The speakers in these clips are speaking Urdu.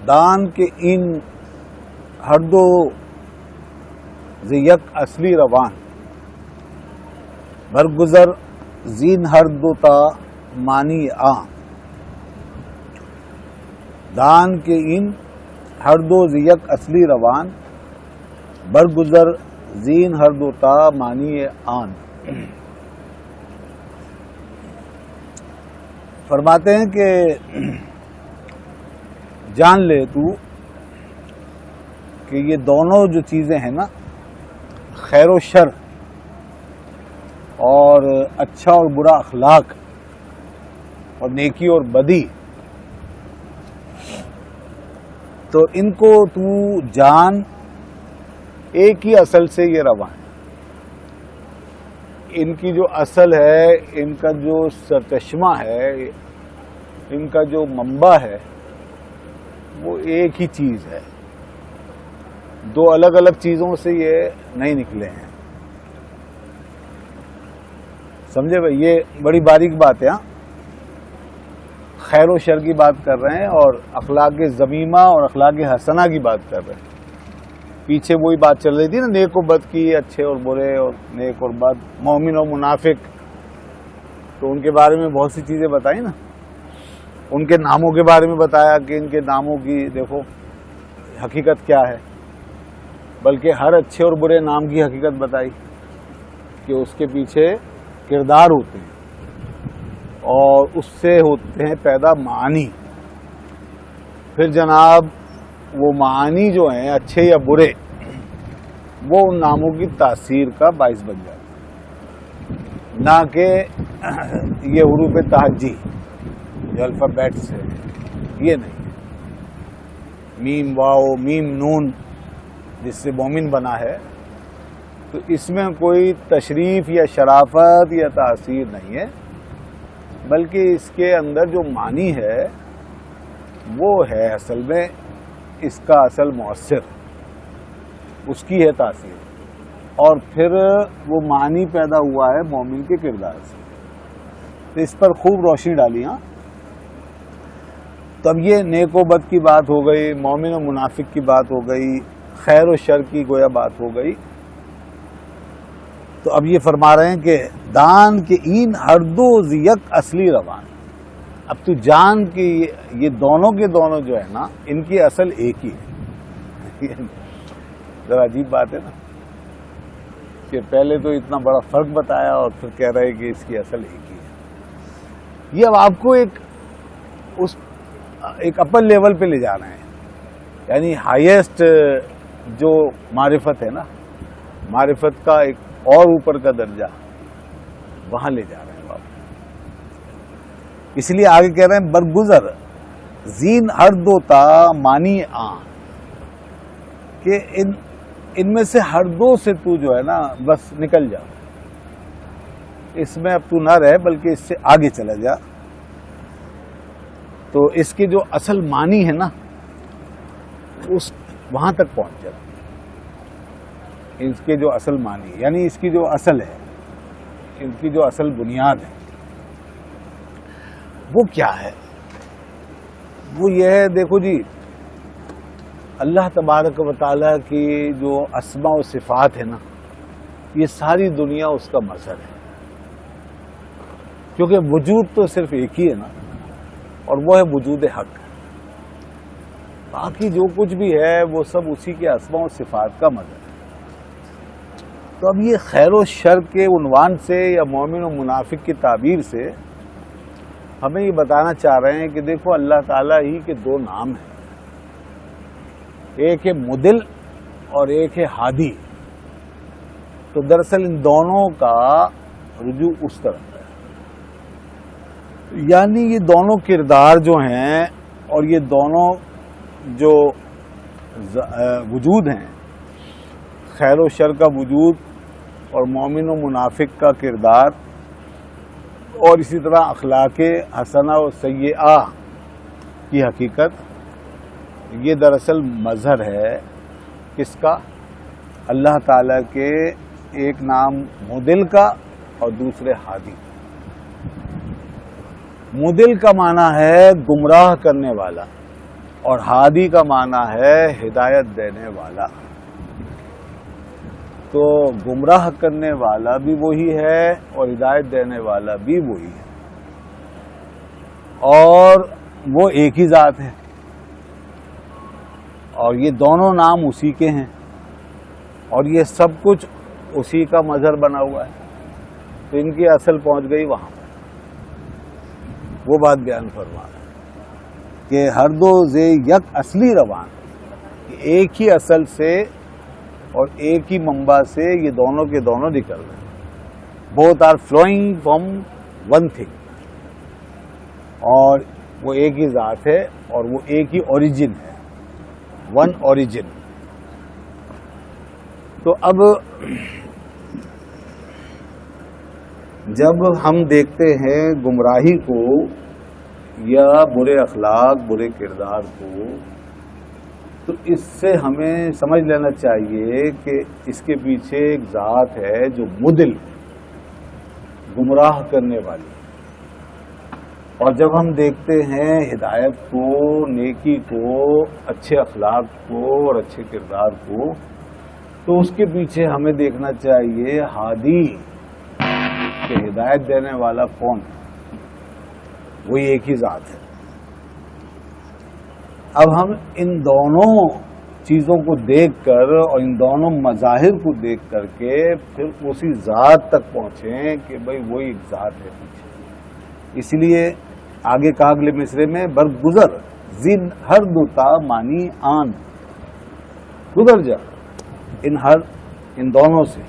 دان کے این ہر دو زیک اصلی روان، برگزر زین ہر دو تا مانی آ. دان کے این ہر دو زیک اصلی روان، برگزر زین ہر دو تا مانی آن. فرماتے ہیں کہ جان لے تو کہ یہ دونوں جو چیزیں ہیں نا، خیر و شر اور اچھا اور برا اخلاق اور نیکی اور بدی، تو ان کو تو جان ایک ہی اصل سے یہ رواں ہے. ان کی جو اصل ہے، ان کا جو سرچشمہ ہے، ان کا جو منبع ہے، وہ ایک ہی چیز ہے. دو الگ الگ چیزوں سے یہ نہیں نکلے ہیں. سمجھے بھائی؟ یہ بڑی باریک بات ہے. خیر و شر کی بات کر رہے ہیں اور اخلاق ذمیمہ اور اخلاق حسنہ کی بات کر رہے ہیں. پیچھے وہی بات چل رہی تھی نا، نیک و بد کی، اچھے اور برے اور نیک اور بد، مومن اور منافق. تو ان کے بارے میں بہت سی چیزیں بتائی نا. ان کے ناموں کے بارے میں بتایا کہ ان کے ناموں کی دیکھو حقیقت کیا ہے، بلکہ ہر اچھے اور برے نام کی حقیقت بتائی کہ اس کے پیچھے کردار ہوتے ہیں اور اس سے ہوتے ہیں پیدا معانی. پھر جناب وہ معانی جو ہیں اچھے یا برے، وہ ان ناموں کی تاثیر کا باعث بن جاتے ہیں، نہ کہ یہ حروف تہجی جو الفابیٹ سے یہ نہیں. میم واو میم نون جس سے مومن بنا ہے، تو اس میں کوئی تشریف یا شرافت یا تاثیر نہیں ہے، بلکہ اس کے اندر جو معنی ہے وہ ہے اصل میں اس کا اصل مؤثر، اس کی ہے تاثیر. اور پھر وہ معنی پیدا ہوا ہے مومن کے کردار سے. تو اس پر خوب روشنی ڈالی. تب یہ نیک و بد کی بات ہو گئی، مومن و منافق کی بات ہو گئی، خیر و شر کی گویا بات ہو گئی. تو اب یہ فرما رہے ہیں کہ دان کے این ہر دو زیک اصلی روان. اب تو جان کی یہ دونوں کے دونوں جو ہے نا، ان کی اصل ایک ہی ہے. ذرا عجیب بات ہے نا کہ پہلے تو اتنا بڑا فرق بتایا اور پھر کہہ رہے کہ اس کی اصل ایک ہی ہے. یہ اب آپ کو ایک اپر لیول پہ لے جا رہے ہیں، یعنی ہائیسٹ جو معرفت ہے نا، معرفت کا ایک اور اوپر کا درجہ، وہاں لے جا رہے ہیں آپ. اس لیے آگے کہہ رہے ہیں برگزر زین ہر دو تا مانی آن، کہ ان میں سے ہر دو سے تو جو ہے نا بس نکل جا. اس میں اب تو نہ رہ، بلکہ اس سے آگے چلا جا. تو اس کے جو اصل معنی ہے نا، وہاں تک پہنچ جا. اس کے جو اصل معنی، یعنی اس کی جو اصل ہے، ان کی جو اصل بنیاد ہے، وہ کیا ہے؟ وہ یہ ہے، دیکھو جی، اللہ تبارک و تعالیٰ کی جو اسماء و صفات ہے نا، یہ ساری دنیا اس کا مظہر ہے. کیونکہ وجود تو صرف ایک ہی ہے نا، اور وہ ہے وجود حق. باقی جو کچھ بھی ہے وہ سب اسی کے اسماء و صفات کا مظہر ہے. تو اب یہ خیر و شر کے عنوان سے یا مومن و منافق کی تعبیر سے ہمیں یہ بتانا چاہ رہے ہیں کہ دیکھو اللہ تعالیٰ ہی کے دو نام ہیں، ایک ہے مدل اور ایک ہے ہادی. تو دراصل ان دونوں کا رجوع اس طرف ہے، یعنی یہ دونوں کردار جو ہیں اور یہ دونوں جو وجود ہیں، خیر و شر کا وجود اور مومن و منافق کا کردار، اور اسی طرح اخلاق حسنہ و سیئہ کی حقیقت، یہ دراصل مظہر ہے کس کا؟ اللہ تعالیٰ کے ایک نام مدل کا اور دوسرے ہادی. مدل کا معنی ہے گمراہ کرنے والا، اور ہادی کا معنی ہے ہدایت دینے والا. تو گمراہ کرنے والا بھی وہی ہے اور ہدایت دینے والا بھی وہی ہے, اور وہ ایک ہی ذات ہے, اور یہ دونوں نام اسی کے ہیں, اور یہ سب کچھ اسی کا مظہر بنا ہوا ہے. تو ان کی اصل پہنچ گئی وہاں. وہ بات بیان فرما کہ ہر دو زے یک اصلی روان, ایک ہی اصل سے اور ایک ہی منبع سے یہ دونوں کے دونوں نکل رہے ہیں. Both are flowing from one thing, اور وہ ایک ہی ذات ہے اور وہ ایک ہی اوریجن ہے, ون اوریجن. تو اب جب ہم دیکھتے ہیں گمراہی کو یا برے اخلاق, برے کردار کو, تو اس سے ہمیں سمجھ لینا چاہیے کہ اس کے پیچھے ایک ذات ہے جو مضل, گمراہ کرنے والی. اور جب ہم دیکھتے ہیں ہدایت کو, نیکی کو, اچھے اخلاق کو اور اچھے کردار کو, تو اس کے پیچھے ہمیں دیکھنا چاہیے ہادی, کہ ہدایت دینے والا کون ہے, وہی ایک ہی ذات ہے. اب ہم ان دونوں چیزوں کو دیکھ کر اور ان دونوں مظاہر کو دیکھ کر کے پھر اسی ذات تک پہنچیں کہ بھئی وہی ایک ذات ہے پیچھے. اس لیے آگے کہا اگلے مصرے میں برگزر زد ہر دوتا مانی آن, گزر جا ان دونوں سے,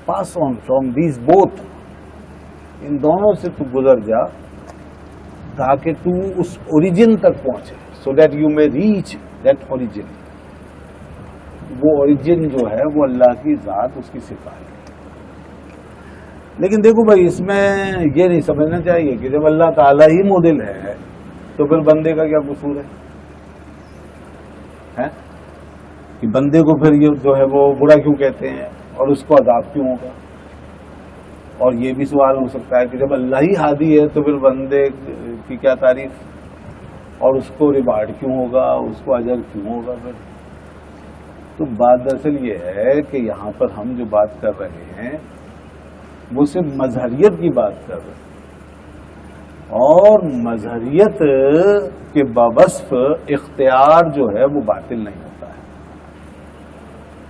پاس آن فرام دیز بوتھ, ان دونوں سے تو گزر جا تاکہ تو اس اوریجن تک پہنچے, so that you may reach that origin. وہ اوریجن جو ہے وہ اللہ کی ذات, اس کی صفات ہے. لیکن دیکھو بھائی, اس میں یہ نہیں سمجھنا چاہیے کہ جب اللہ تعالیٰ ہی مضل ہے تو پھر بندے کا کیا قصور ہے, کہ بندے کو پھر یہ جو ہے وہ برا کیوں کہتے ہیں اور اس کو عذاب کیوں ہوگا. اور یہ بھی سوال ہو سکتا ہے کہ جب اللہ ہی ہادی ہے تو پھر بندے کی کیا تعریف, اور اس کو ریوارڈ کیوں ہوگا, اس کو اجر کیوں ہوگا پھر. تو بات دراصل یہ ہے کہ یہاں پر ہم جو بات کر رہے ہیں وہ صرف مظہریت کی بات کر رہے ہیں, اور مظہریت کے بوصف اختیار جو ہے وہ باطل نہیں ہوتا ہے.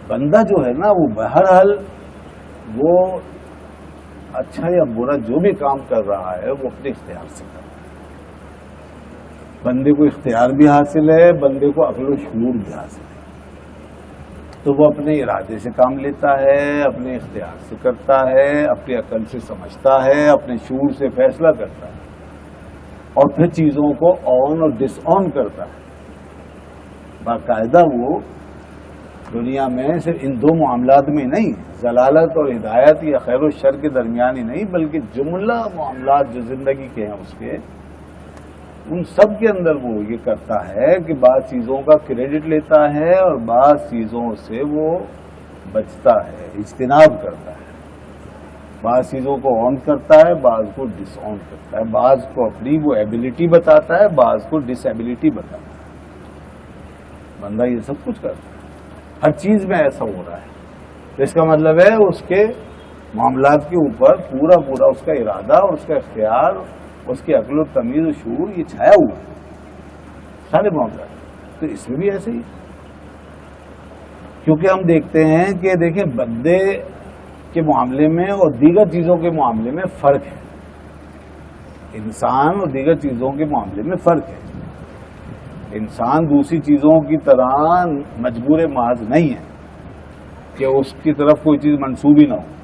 بندہ جو ہے نا وہ بہرحال وہ اچھا یا برا جو بھی کام کر رہا ہے وہ اپنے اختیار سے کر رہا ہے. بندے کو اختیار بھی حاصل ہے, بندے کو عقل و شعور بھی حاصل ہے. تو وہ اپنے ارادے سے کام لیتا ہے, اپنے اختیار سے کرتا ہے, اپنی عقل سے سمجھتا ہے, اپنے شعور سے فیصلہ کرتا ہے, اور پھر چیزوں کو آن اور ڈس آن کرتا ہے. باقاعدہ وہ دنیا میں صرف ان دو معاملات میں نہیں, ضلالت اور ہدایت یا خیر و شر کے درمیان ہی نہیں, بلکہ جملہ معاملات جو زندگی کے ہیں اس کے, ان سب کے اندر وہ یہ کرتا ہے کہ بعض چیزوں کا کریڈٹ لیتا ہے اور بعض چیزوں سے وہ بچتا ہے, اجتناب کرتا ہے. بعض چیزوں کو آن کرتا ہے, بعض کو ڈس آن کرتا ہے, بعض کو اپنی وہ ایبلٹی بتاتا ہے, بعض کو ڈس ایبلٹی بتاتا ہے. بندہ یہ سب کچھ کرتا ہے, ہر چیز میں ایسا ہو رہا ہے. تو اس کا مطلب ہے اس کے معاملات کے اوپر پورا اس کا ارادہ اور اس کا اختیار, اس کی عقل و تمیز و شعور یہ چھایا ہوا ہے سارے معاملات. تو اس میں بھی ایسے ہی, کیونکہ ہم دیکھتے ہیں کہ دیکھیں بندے کے معاملے میں اور دیگر چیزوں کے معاملے میں فرق ہے. انسان اور دیگر چیزوں کے معاملے میں فرق ہے. انسان دوسری چیزوں کی طرح مجبور محض نہیں ہے کہ اس کی طرف کوئی چیز منسوب ہی نہ ہو.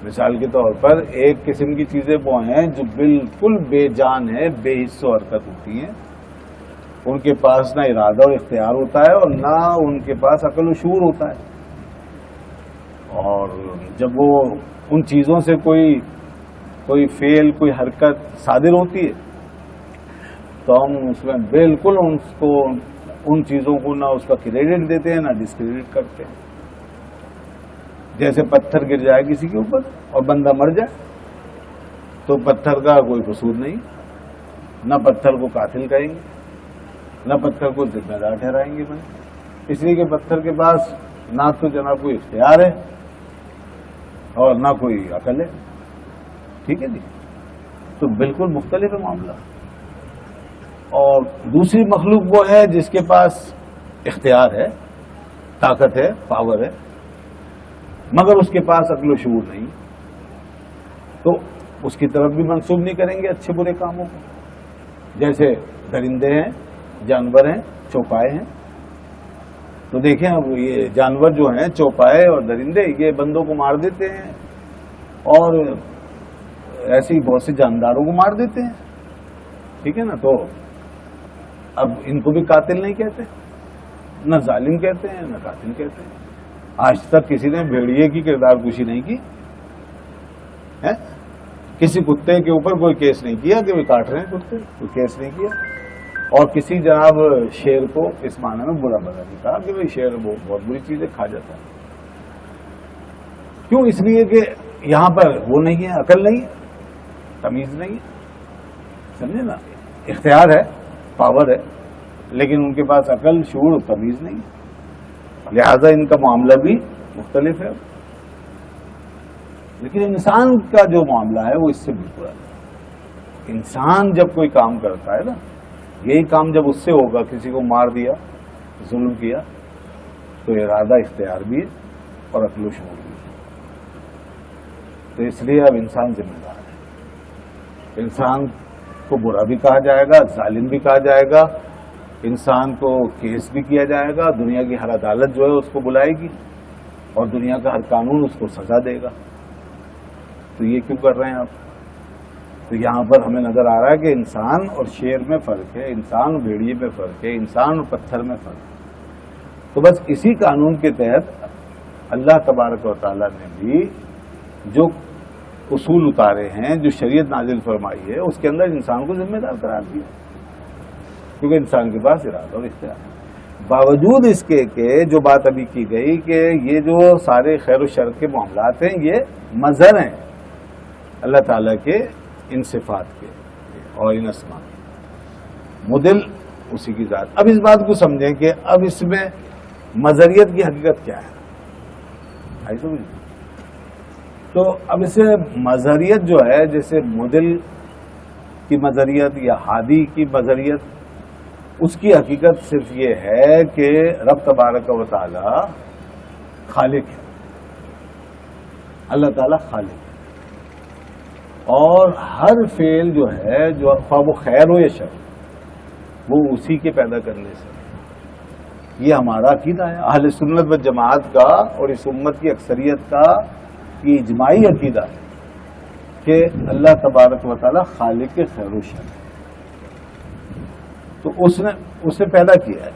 مثال کے طور پر ایک قسم کی چیزیں وہ ہیں جو بالکل بے جان ہے, بے حس و حرکت ہوتی ہیں. ان کے پاس نہ ارادہ اور اختیار ہوتا ہے اور نہ ان کے پاس عقل و شعور ہوتا ہے. اور جب وہ ان چیزوں سے کوئی فعل, کوئی حرکت صادر ہوتی ہے تو ہم اس میں بالکل ان چیزوں کو نہ اس کا کریڈٹ دیتے ہیں نہ ڈسکریڈٹ کرتے ہیں. جیسے پتھر گر جائے کسی کے اوپر اور بندہ مر جائے تو پتھر کا کوئی قصور نہیں, نہ پتھر کو قاتل کہیں گے نہ پتھر کو ذمہ دار ٹھہرائیں گے بھائی، اس لیے کہ پتھر کے پاس نہ تو جناب کوئی اختیار ہے اور نہ کوئی عقل ہے. ٹھیک ہے جی، تو بالکل مختلف ہے معاملہ. اور دوسری مخلوق وہ ہے جس کے پاس اختیار ہے، طاقت ہے، پاور ہے، مگر اس کے پاس عقل و شعور نہیں، تو اس کی طرف بھی منسوب نہیں کریں گے اچھے برے کاموں کو. جیسے درندے ہیں، جانور ہیں، چوپائے ہیں. تو دیکھیں اب یہ جانور جو ہیں، چوپائے اور درندے، یہ بندوں کو مار دیتے ہیں اور ایسے ہی بہت سے جانداروں کو مار دیتے ہیں. ٹھیک ہے نا، تو اب ان کو بھی قاتل نہیں کہتے، نہ ظالم کہتے ہیں نہ قاتل کہتے ہیں. آج تک کسی نے بھیڑیے کی کردار کشی نہیں کی ہے؟ کسی کتے کے اوپر کوئی کیس نہیں کیا کہ وہ کاٹ رہے ہیں کتے، کوئی کیس نہیں کیا. اور کسی جناب شیر کو اس معنی میں برا بھلا نہیں کہا کہ بھئی شیر وہ بہت بری چیزیں کھا جاتا ہے. کیوں؟ اس لیے کہ یہاں پر وہ نہیں ہے، عقل نہیں ہے، تمیز نہیں ہے. سمجھے نا، اختیار ہے، پاور ہے، لیکن ان کے پاس عقل، شعور اور تمیز نہیں ہے. لہذا ان کا معاملہ بھی مختلف ہے. لیکن انسان کا جو معاملہ ہے وہ اس سے بالکل الگ ہے. انسان جب کوئی کام کرتا ہے نا، یہی کام جب اس سے ہوگا، کسی کو مار دیا، ظلم کیا، تو ارادہ، اختیار بھی اور عقل و شعور بھی. تو اس لیے اب انسان ذمہ دار ہے. انسان کو برا بھی کہا جائے گا، ظالم بھی کہا جائے گا، انسان کو کیس بھی کیا جائے گا. دنیا کی ہر عدالت جو ہے اس کو بلائے گی اور دنیا کا ہر قانون اس کو سزا دے گا. تو یہ کیوں کر رہے ہیں آپ؟ تو یہاں پر ہمیں نظر آ رہا ہے کہ انسان اور شیر میں فرق ہے، انسان اور بھیڑیے میں فرق ہے، انسان اور پتھر میں فرق ہے. تو بس اسی قانون کے تحت اللہ تبارک و تعالیٰ نے بھی جو اصول اتارے ہیں، جو شریعت نازل فرمائی ہے، اس کے اندر انسان کو ذمہ دار قرار دیا، کیونکہ انسان کے پاس ارادہ اور اختیار ہے. باوجود اس کے کہ جو بات ابھی کی گئی کہ یہ جو سارے خیر و شر کے معاملات ہیں یہ مظہر ہیں اللہ تعالیٰ کے ان صفات کے اور ان اسماء کے. مدل اسی کی ذات. اب اس بات کو سمجھیں کہ اب اس میں مظہریت کی حقیقت کیا ہے. آئی سمجھ؟ تو اب اسے مظہریت جو ہے، جیسے مدل کی مظہریت یا ہادی کی مظہریت، اس کی حقیقت صرف یہ ہے کہ رب تبارک و تعالی خالق ہے. اللہ تعالی خالق ہے اور ہر فعل جو ہے، جو خواہ وہ خیر ہو یا شر، وہ اسی کے پیدا کرنے سے. یہ ہمارا عقیدہ ہے اہل سنت و جماعت کا، اور اس امت کی اکثریت کا یہ اجماعی عقیدہ ہے کہ اللہ تبارک و تعالی خالق کے خیر و شر ہے. تو اس نے اسے پیدا کیا ہے،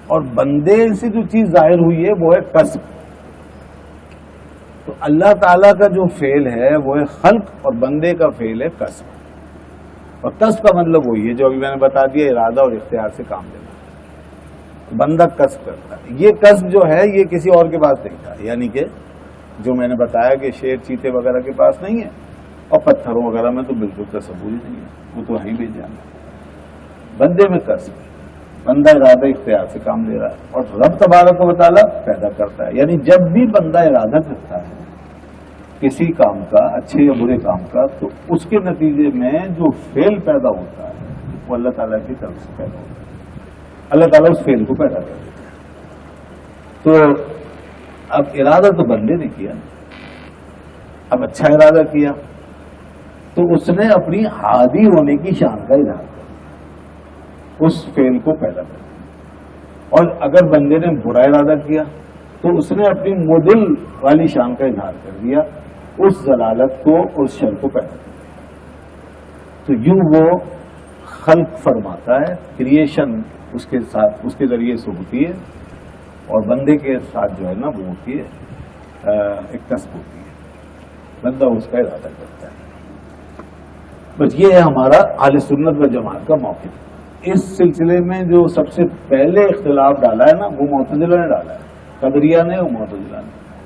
اور بندے سے جو چیز ظاہر ہوئی ہے وہ ہے کسب. تو اللہ تعالیٰ کا جو فعل ہے وہ ہے خلق، اور بندے کا فعل ہے کسب. اور کسب کا مطلب وہی ہے جو ابھی میں نے بتا دیا، ارادہ اور اختیار سے کام لینا. بندہ کسب کرتا ہے. یہ کسب جو ہے یہ کسی اور کے پاس نہیں تھا، یعنی کہ جو میں نے بتایا کہ شیر چیتے وغیرہ کے پاس نہیں ہے، اور پتھروں وغیرہ میں تو بالکل تصور ہی نہیں ہے، وہ تو ہے ہی بے جان. بندے میں کسب، بندہ ارادہ اختیار سے کام لے رہا ہے، اور رب تبارک و تعالیٰ پیدا کرتا ہے. یعنی جب بھی بندہ ارادہ کرتا ہے کسی کام کا، اچھے یا برے کام کا، تو اس کے نتیجے میں جو فعل پیدا ہوتا ہے وہ اللہ تعالیٰ کی طرف سے پیدا ہوتا ہے. اللہ تعالیٰ اس فعل کو پیدا کر دیتا ہے. تو اب ارادہ تو بندے نے کیا، اب اچھا ارادہ کیا تو اس نے اپنی ہادی ہونے کی شان کا اظہار کیا، اس فعل کو پیدا کر دیا. اور اگر بندے نے برا ارادہ کیا تو اس نے اپنی مدل والی شان کا اظہار کر دیا، اس ضلالت کو، اس شر کو پیدا کر دیا. تو یوں وہ خلق فرماتا ہے، کریشن اس کے ساتھ، اس کے ذریعے سے ہوتی ہے، اور بندے کے ساتھ جو ہے نا وہ ہوتی ہے ایک کسب ہوتی ہے، بندہ اس کا ارادہ کرتا ہے. بس یہ ہے ہمارا اہل سنت و جماعت کا موقف. اس سلسلے میں جو سب سے پہلے اختلاف ڈالا ہے نا وہ معتزلہ نے ڈالا ہے، قدریہ نے اور معتزلہ نے.